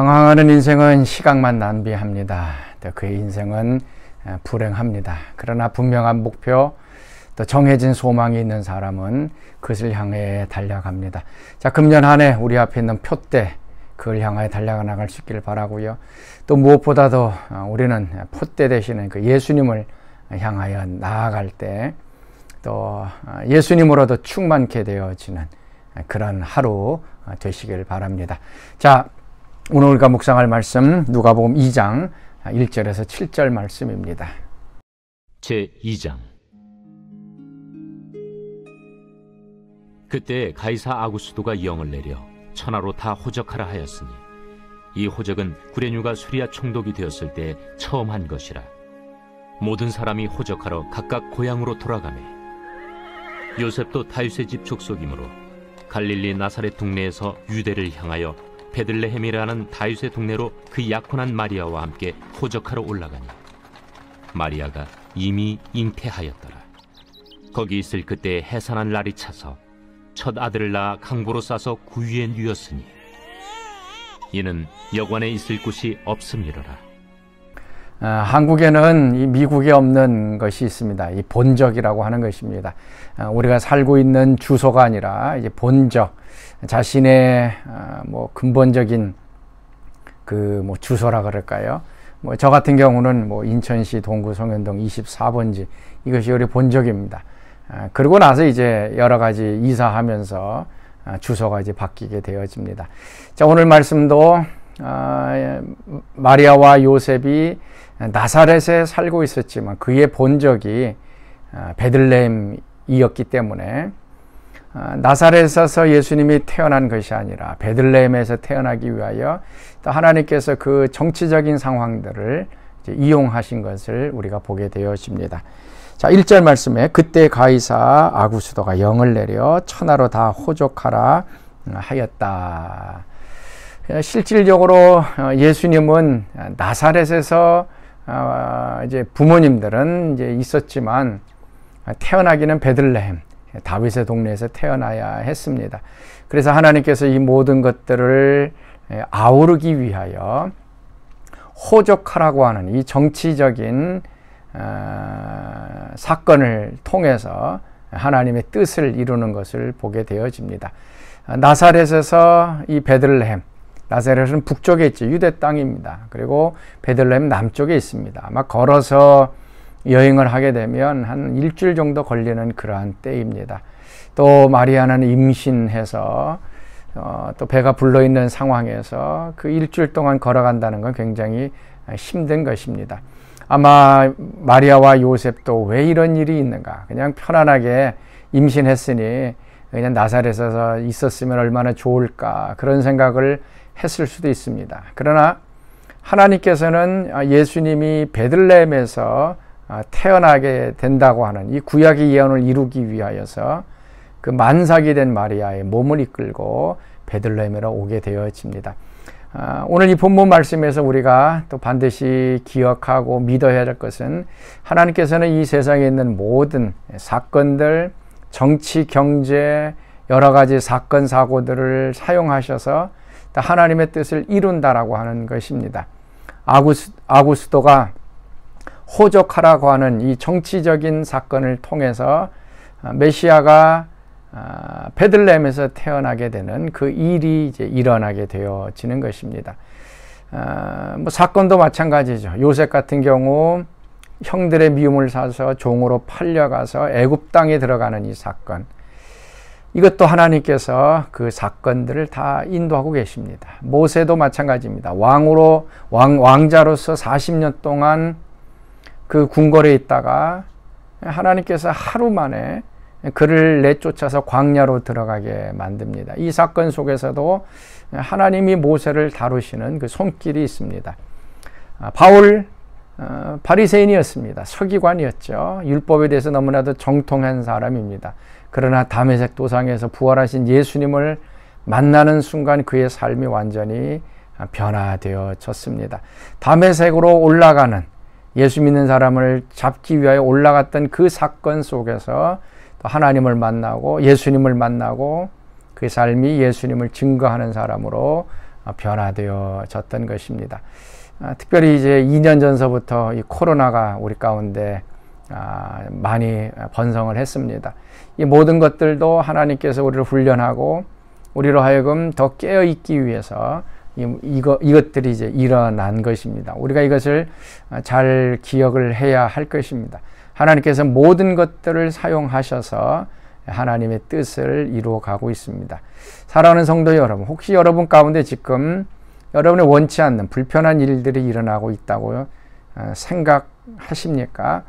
방황하는 인생은 시간만 낭비합니다. 또 그의 인생은 불행합니다. 그러나 분명한 목표, 또 정해진 소망이 있는 사람은 그것을 향해 달려갑니다. 자, 금년 한 해 우리 앞에 있는 표대, 그걸 향하여 달려가 나갈 수 있기를 바라고요. 또 무엇보다도 우리는 표대 되시는 그 예수님을 향하여 나아갈 때 또 예수님으로도 충만케 되어지는 그런 하루 되시길 바랍니다. 자, 오늘 우리가 묵상할 말씀 누가복음 2장 1절에서 7절 말씀입니다. 제2장. 그때 가이사 아구스도가 영을 내려 천하로 다 호적하라 하였으니 이 호적은 구레뉴가 수리아 총독이 되었을 때 처음 한 것이라. 모든 사람이 호적하러 각각 고향으로 돌아가매 요셉도 다윗의 집 족속이므로 갈릴리 나사렛 동네에서 유대를 향하여 베들레헴이라는 다윗의 동네로 그 약혼한 마리아와 함께 호적하러 올라가니 마리아가 이미 잉태하였더라. 거기 있을 그때 해산한 날이 차서 첫 아들을 낳아 강보로 싸서 구유에 누였으니 이는 여관에 있을 곳이 없음이로라. 한국에는 이 미국에 없는 것이 있습니다. 이 본적이라고 하는 것입니다. 우리가 살고 있는 주소가 아니라 이제 본적, 자신의 근본적인 그 주소라 그럴까요? 저 같은 경우는 인천시 동구 송현동 24번지, 이것이 우리 본적입니다. 그러고 나서 이제 여러 가지 이사하면서 주소가 이제 바뀌게 되어집니다. 자, 오늘 말씀도 마리아와 요셉이 나사렛에 살고 있었지만 그의 본적이 베들레헴이었기 때문에 나사렛에서 예수님이 태어난 것이 아니라 베들레헴에서 태어나기 위하여 또 하나님께서 그 정치적인 상황들을 이제 이용하신 것을 우리가 보게 되어집니다. 자, 1절 말씀에 그때 가이사 아구스도가 영을 내려 천하로 다 호족하라 하였다. 실질적으로 예수님은 나사렛에서 이제 부모님들은 이제 있었지만 태어나기는 베들레헴, 다윗의 동네에서 태어나야 했습니다. 그래서 하나님께서 이 모든 것들을 아우르기 위하여 호족하라고 하는 이 정치적인 사건을 통해서 하나님의 뜻을 이루는 것을 보게 되어집니다. 나사렛에서 이 베들레헴, 나사렛은 북쪽에 있죠. 유대 땅입니다. 그리고 베들레헴 남쪽에 있습니다. 아마 걸어서 여행을 하게 되면 한 일주일 정도 걸리는 그러한 때입니다. 또 마리아는 임신해서 또 배가 불러있는 상황에서 그 일주일 동안 걸어간다는 건 굉장히 힘든 것입니다. 아마 마리아와 요셉도 왜 이런 일이 있는가, 그냥 편안하게 임신했으니 그냥 나사렛에서 있었으면 얼마나 좋을까, 그런 생각을 했을 수도 있습니다. 그러나 하나님께서는 예수님이 베들레헴에서 태어나게 된다고 하는 이 구약의 예언을 이루기 위하여서 그 만삭이 된 마리아의 몸을 이끌고 베들레헴으로 오게 되어집니다. 오늘 이 본문 말씀에서 우리가 또 반드시 기억하고 믿어야 할 것은 하나님께서는 이 세상에 있는 모든 사건들, 정치, 경제, 여러 가지 사건, 사고들을 사용하셔서 하나님의 뜻을 이룬다라고 하는 것입니다. 아구스도가 호족하라고 하는 이 정치적인 사건을 통해서 메시아가 베들레헴에서 태어나게 되는 그 일이 이제 일어나게 되어지는 것입니다. 사건도 마찬가지죠. 요셉 같은 경우 형들의 미움을 사서 종으로 팔려가서 애굽 땅에 들어가는 이 사건, 이것도 하나님께서 그 사건들을 다 인도하고 계십니다. 모세도 마찬가지입니다. 왕자로서 40년 동안 그 궁궐에 있다가 하나님께서 하루 만에 그를 내쫓아서 광야로 들어가게 만듭니다. 이 사건 속에서도 하나님이 모세를 다루시는 그 손길이 있습니다. 바울, 바리새인이었습니다. 서기관이었죠. 율법에 대해서 너무나도 정통한 사람입니다. 그러나 다메섹 도상에서 부활하신 예수님을 만나는 순간 그의 삶이 완전히 변화되어졌습니다. 다메섹으로 올라가는, 예수 믿는 사람을 잡기 위하여 올라갔던 그 사건 속에서 또 하나님을 만나고 예수님을 만나고 그 삶이 예수님을 증거하는 사람으로 변화되어졌던 것입니다. 특별히 이제 2년 전서부터 이 코로나가 우리 가운데 많이 번성을 했습니다. 이 모든 것들도 하나님께서 우리를 훈련하고 우리로 하여금 더 깨어 있기 위해서 이것들이 이제 일어난 것입니다. 우리가 이것을 잘 기억을 해야 할 것입니다. 하나님께서 모든 것들을 사용하셔서 하나님의 뜻을 이루어 가고 있습니다. 사랑하는 성도 여러분, 혹시 여러분 가운데 지금 여러분이 원치 않는 불편한 일들이 일어나고 있다고 생각하십니까?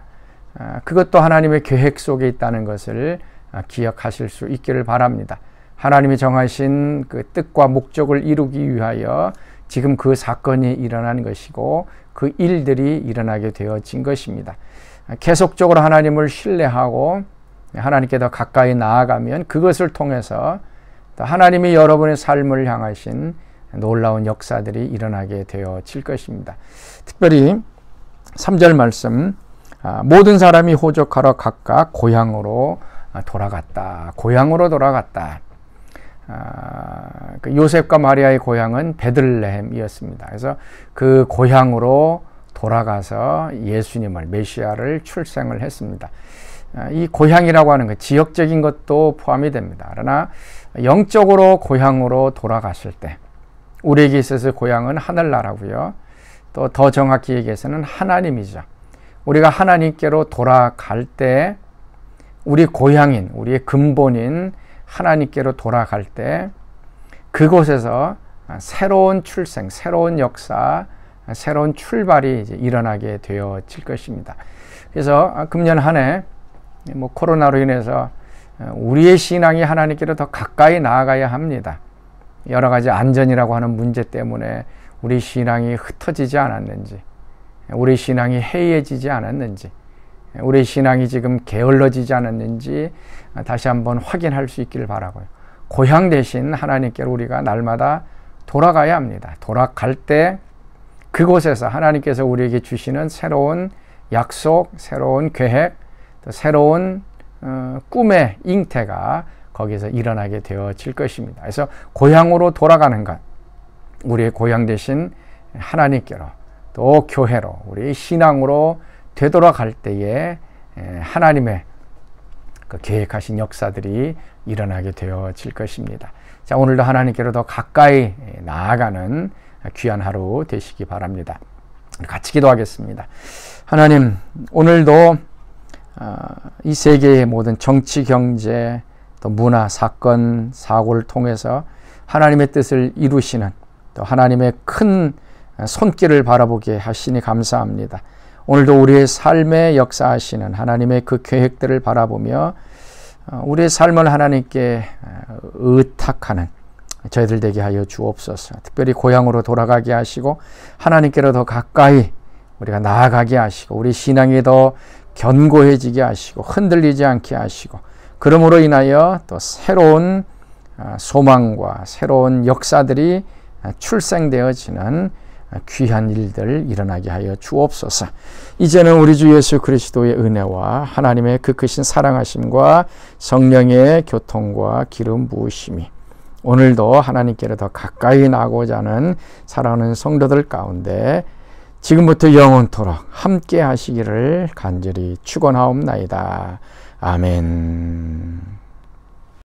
그것도 하나님의 계획 속에 있다는 것을 기억하실 수 있기를 바랍니다. 하나님이 정하신 그 뜻과 목적을 이루기 위하여 지금 그 사건이 일어난 것이고 그 일들이 일어나게 되어진 것입니다. 계속적으로 하나님을 신뢰하고 하나님께 더 가까이 나아가면 그것을 통해서 하나님이 여러분의 삶을 향하신 놀라운 역사들이 일어나게 되어질 것입니다. 특별히 3절 말씀, 모든 사람이 호적하러 각각 고향으로 돌아갔다. 고향으로 돌아갔다. 그 요셉과 마리아의 고향은 베들레헴이었습니다. 그래서 그 고향으로 돌아가서 예수님을, 메시아를 출생을 했습니다. 이 고향이라고 하는 것, 지역적인 것도 포함이 됩니다. 그러나 영적으로 고향으로 돌아갔을 때 우리에게 있어서 고향은 하늘나라고요. 또 더 정확히 얘기해서는 하나님이죠. 우리가 하나님께로 돌아갈 때 우리 고향인, 우리의 근본인 하나님께로 돌아갈 때 그곳에서 새로운 출생, 새로운 역사, 새로운 출발이 이제 일어나게 되어질 것입니다. 그래서 금년 한 해 코로나로 인해서 우리의 신앙이 하나님께로 더 가까이 나아가야 합니다. 여러 가지 안전이라고 하는 문제 때문에 우리 신앙이 흩어지지 않았는지, 우리 신앙이 해이해지지 않았는지, 우리 신앙이 지금 게을러지지 않았는지 다시 한번 확인할 수 있기를 바라고요. 고향 대신 하나님께로 우리가 날마다 돌아가야 합니다. 돌아갈 때 그곳에서 하나님께서 우리에게 주시는 새로운 약속, 새로운 계획, 또 새로운 꿈의 잉태가 거기서 일어나게 되어질 것입니다. 그래서 고향으로 돌아가는 것, 우리의 고향 대신 하나님께로 또 교회로 우리의 신앙으로 되돌아갈 때에 하나님의 그 계획하신 역사들이 일어나게 되어질 것입니다. 자, 오늘도 하나님께로 더 가까이 나아가는 귀한 하루 되시기 바랍니다. 같이 기도하겠습니다. 하나님, 오늘도 이 세계의 모든 정치, 경제, 또 문화, 사건, 사고를 통해서 하나님의 뜻을 이루시는 또 하나님의 큰 손길을 바라보게 하시니 감사합니다. 오늘도 우리의 삶에 역사하시는 하나님의 그 계획들을 바라보며 우리의 삶을 하나님께 의탁하는 저희들 되게 하여 주옵소서. 특별히 고향으로 돌아가게 하시고 하나님께로 더 가까이 우리가 나아가게 하시고 우리 신앙이 더 견고해지게 하시고 흔들리지 않게 하시고 그러므로 인하여 또 새로운 소망과 새로운 역사들이 출생되어지는 귀한 일들 일어나게 하여 주옵소서. 이제는 우리 주 예수 그리스도의 은혜와 하나님의 그 크신 사랑하심과 성령의 교통과 기름 부으심이 오늘도 하나님께로 더 가까이 나고자 하는 사랑하는 성도들 가운데 지금부터 영원토록 함께 하시기를 간절히 축원하옵나이다. 아멘.